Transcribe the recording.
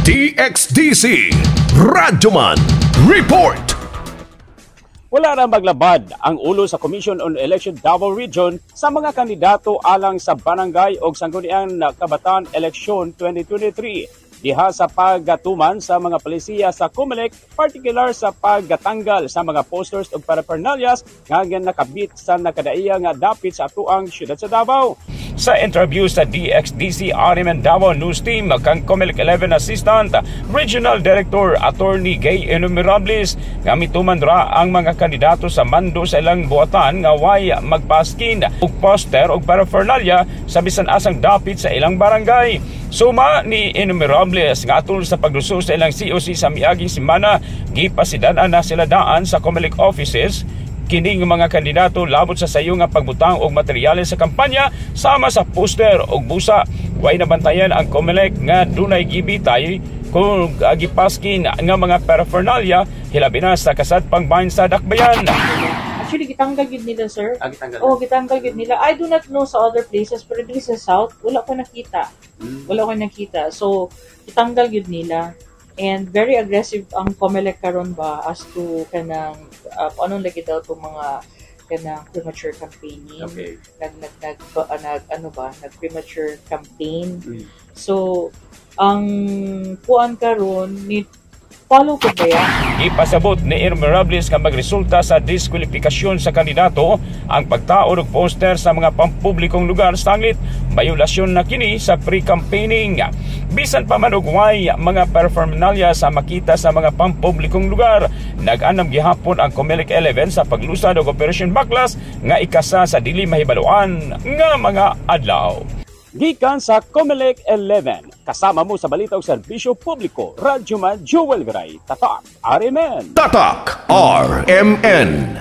DXDC Radyoman Report. Wala na maglabad ang ulo sa Commission on Election Davao Region sa mga kandidato alang sa barangay o sangguniang kabataan eleksyon 2023. Diha sa pagatuman sa mga palisiya sa COMELEC, particular sa paggatanggal sa mga posters o paraphernalias nga nakabit sa nakadaiya nga dapit sa atuang siyudad sa Davao. Sa interview sa DXDC RMN Davao News Team, kang COMELEC 11 Assistant Regional Director Attorney Gay Enumerables nga mituman ra ang mga kandidato sa mando sa ilang buhatan nga way magpaskin og poster o paraphernalia sa bisan asang dapit sa ilang barangay. Suma ni Enumerables nga atol sa pagluso sa ilang COC sa miaging semana, gipasidan-an na sila daan sa COMELEC offices kining mga kandidato labot sa sayo nga pagbutang og materyales sa kampanya sama sa poster og busa. Way nabantayan ang COMELEC nga dunay gibitay kung gipaskin nga mga paraphernalia hilabi na sa kasadpang bahin sa dakbayan. Actually, gitanggal yun nila, sir. Gitanggal yun nila. I do not know sa other places, pero dito sa South, wala ko nakita. So, gitanggal yun nila. And very aggressive ang COMELEC karon ba as to kanang anong lagi daw itong mga kanang premature campaigning. Okay. Nag-premature campaign. So, ang kuan karon ni follow ko ba yan? Ipasabot ni Enumerables nga magresulta sa diskwalifikasyon sa kandidato ang pagtaod og poster sa mga pampublikong lugar sanglit mayulasyon na kini sa pre-campaigning. Bisan pa man og way mga paraphernalia sa makita sa mga pampublikong lugar, nag-anam gihapon ang COMELEC 11 sa paglusad og Operation Baklas nga ikasa sa dili mahibaluan nga mga adlaw. Gikan sa COMELEC 11, kasama mo sa balita og serbisyo publiko, Radyoman Joel Garay, Tatak RMN. Tatak RMN.